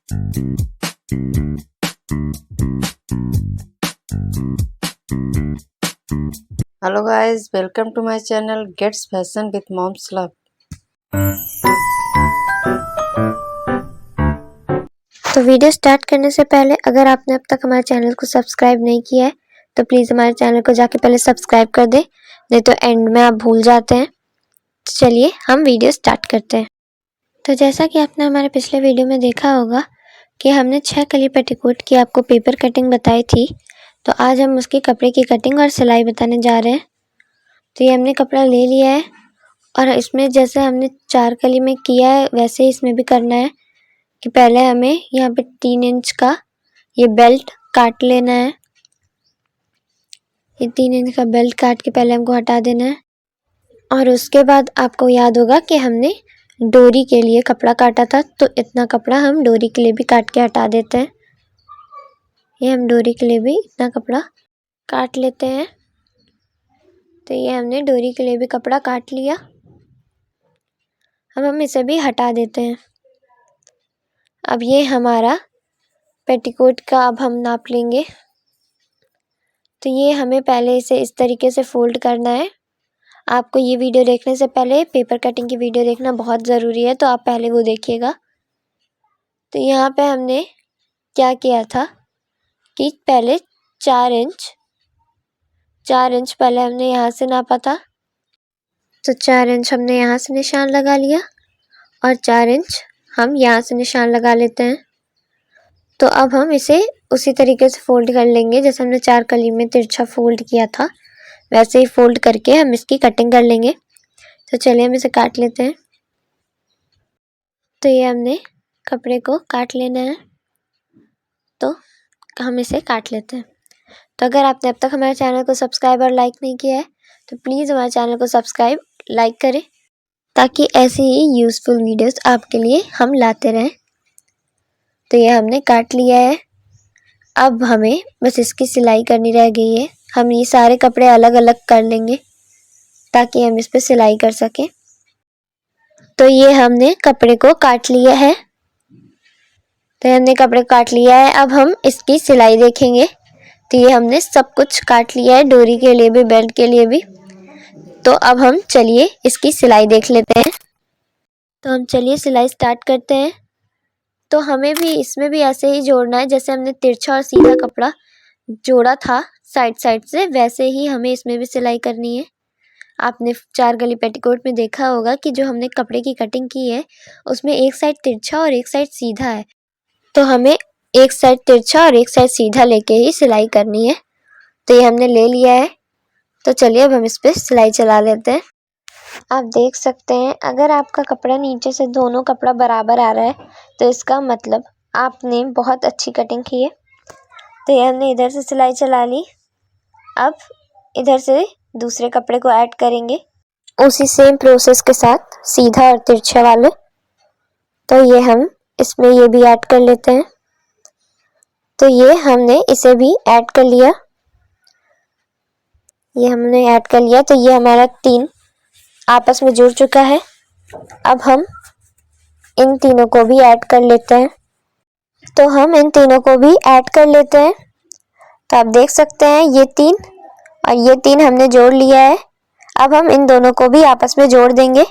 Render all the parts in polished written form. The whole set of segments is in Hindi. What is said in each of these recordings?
Hello guys, welcome to my channel Gets Fashion with Mom's Love। तो वीडियो स्टार्ट करने से पहले अगर आपने अब तक हमारे चैनल को सब्सक्राइब नहीं किया है तो प्लीज़ हमारे चैनल को जाके पहले सब्सक्राइब कर दें, नहीं तो एंड में आप भूल जाते हैं। तो चलिए हम वीडियो स्टार्ट करते हैं। तो जैसा कि आपने हमारे पिछले वीडियो में देखा होगा कि हमने 6 कली पेटीकोट की आपको पेपर कटिंग बताई थी, तो आज हम उसके कपड़े की कटिंग और सिलाई बताने जा रहे हैं। तो ये हमने कपड़ा ले लिया है और इसमें जैसे हमने 4 कली में किया है वैसे ही इसमें भी करना है कि पहले हमें यहाँ पे 3 इंच का ये बेल्ट काट लेना है। ये 3 इंच का बेल्ट काट के पहले हमको हटा देना है और उसके बाद आपको याद होगा कि हमने डोरी के लिए कपड़ा काटा था, तो इतना कपड़ा हम डोरी के लिए भी काट के हटा देते हैं। ये हम डोरी के लिए भी इतना कपड़ा काट लेते हैं। तो ये हमने डोरी के लिए भी कपड़ा काट लिया। अब हम इसे भी हटा देते हैं। अब ये हमारा पेटीकोट का अब हम नाप लेंगे। तो ये हमें पहले इसे इस तरीके से फोल्ड करना है। आपको ये वीडियो देखने से पहले पेपर कटिंग की वीडियो देखना बहुत ज़रूरी है, तो आप पहले वो देखिएगा। तो यहाँ पे हमने क्या किया था कि पहले 4 इंच पहले हमने यहाँ से नापा था। तो 4 इंच हमने यहाँ से निशान लगा लिया और 4 इंच हम यहाँ से निशान लगा लेते हैं। तो अब हम इसे उसी तरीके से फोल्ड कर लेंगे जैसे हमने 4 कली में तिरछा फोल्ड किया था, वैसे ही फोल्ड करके हम इसकी कटिंग कर लेंगे। तो चलिए हम इसे काट लेते हैं। तो ये हमने कपड़े को काट लेना है, तो हम इसे काट लेते हैं। तो अगर आपने अब तक हमारे चैनल को सब्सक्राइब और लाइक नहीं किया है तो प्लीज़ हमारे चैनल को सब्सक्राइब लाइक करें, ताकि ऐसी ही यूज़फुल वीडियोस आपके लिए हम लाते रहें। तो ये हमने काट लिया है। अब हमें बस इसकी सिलाई करनी रह गई है। हम ये सारे कपड़े अलग अलग कर लेंगे ताकि हम इस पर सिलाई कर सकें। तो ये हमने कपड़े को काट लिया है। तो हमने कपड़े काट लिया है। अब हम इसकी सिलाई देखेंगे। तो ये हमने सब कुछ काट लिया है, डोरी के लिए भी, बेल्ट के लिए भी। तो अब हम चलिए इसकी सिलाई देख लेते हैं। तो हम चलिए सिलाई स्टार्ट करते हैं। तो हमें भी इसमें भी ऐसे ही जोड़ना है जैसे हमने तिरछा और सीधा कपड़ा जोड़ा था साइड से, वैसे ही हमें इसमें भी सिलाई करनी है। आपने 4 गली पेटीकोट में देखा होगा कि जो हमने कपड़े की कटिंग की है उसमें एक साइड तिरछा और एक साइड सीधा है, तो हमें एक साइड तिरछा और एक साइड सीधा लेके ही सिलाई करनी है। तो ये हमने ले लिया है। तो चलिए अब हम इस पर सिलाई चला लेते हैं। आप देख सकते हैं अगर आपका कपड़ा नीचे से दोनों कपड़ा बराबर आ रहा है तो इसका मतलब आपने बहुत अच्छी कटिंग की है। तो ये हमने इधर से सिलाई चला ली। अब इधर से दूसरे कपड़े को ऐड करेंगे उसी सेम प्रोसेस के साथ, सीधा और तिरछा वाले। तो ये हम इसमें ये भी ऐड कर लेते हैं। तो ये हमने इसे भी ऐड कर लिया। ये हमने ऐड कर लिया। तो ये हमारा 3 आपस में जुड़ चुका है। अब हम इन तीनों को भी ऐड कर लेते हैं। तो हम इन तीनों को भी ऐड कर लेते हैं। तो आप देख सकते हैं ये 3 और ये 3 हमने जोड़ लिया है। अब हम इन दोनों को भी आपस में जोड़ देंगे।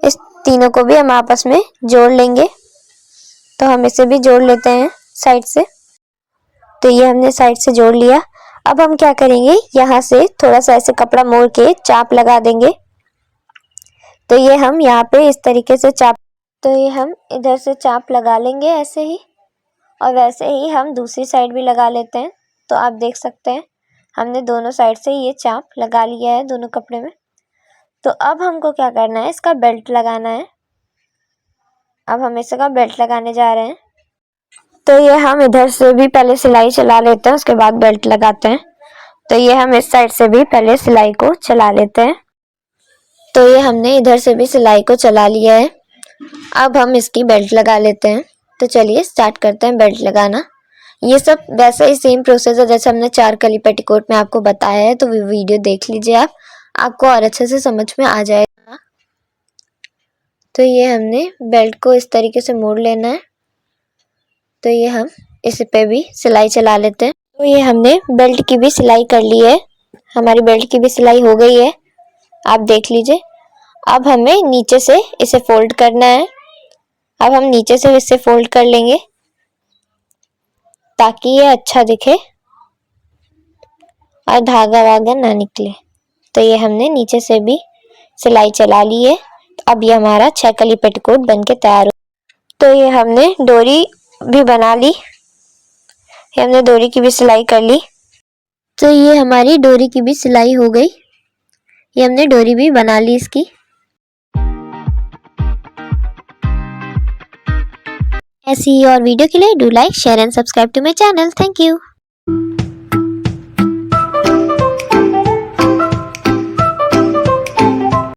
इस तीनों को भी हम आपस में जोड़ लेंगे। तो हम इसे भी जोड़ लेते हैं साइड से। तो ये हमने साइड से जोड़ लिया। अब हम क्या करेंगे, यहाँ से थोड़ा सा ऐसे कपड़ा मोड़ के चाप लगा देंगे। तो ये हम यहाँ पे इस तरीके से चाप, तो ये हम इधर से चाप लगा लेंगे ऐसे ही, और वैसे ही हम दूसरी साइड भी लगा लेते हैं। तो आप देख सकते हैं हमने दोनों साइड से ये चाप लगा लिया है दोनों कपड़े में। तो अब हमको क्या करना है, इसका बेल्ट लगाना है। अब हम इसका बेल्ट लगाने जा रहे हैं। तो ये हम इधर से भी पहले सिलाई चला लेते हैं, उसके बाद बेल्ट लगाते हैं। तो ये हम इस साइड से भी पहले सिलाई को चला लेते हैं। तो ये हमने इधर से भी सिलाई को चला लिया है। अब हम इसकी बेल्ट लगा लेते हैं। तो चलिए स्टार्ट करते हैं बेल्ट लगाना। ये सब वैसे ही सेम प्रोसेस है जैसे हमने 4 कली पेटीकोट में आपको बताया है। तो वीडियो देख लीजिए आप, आपको और अच्छे से समझ में आ जाएगा। तो ये हमने बेल्ट को इस तरीके से मोड़ लेना है तो ये हम इस पे भी सिलाई चला लेते हैं। तो ये हमने बेल्ट की भी सिलाई कर ली है, हमारी बेल्ट की भी सिलाई हो गई है, आप देख लीजिए। अब हमें नीचे से इसे फोल्ड करना है। अब हम नीचे से इसे फोल्ड कर लेंगे ताकि ये अच्छा दिखे और धागा वागा ना निकले। तो ये हमने नीचे से भी सिलाई चला ली है। अब ये हमारा 6 कली पेटीकोट बन के तैयार हो। तो ये हमने डोरी भी बना ली, ये हमने डोरी की भी सिलाई कर ली। तो ये हमारी डोरी की भी सिलाई हो गई, ये हमने डोरी भी बना ली इसकी। ऐसी ही और वीडियो के लिए do like share and subscribe to my channel. Thank you.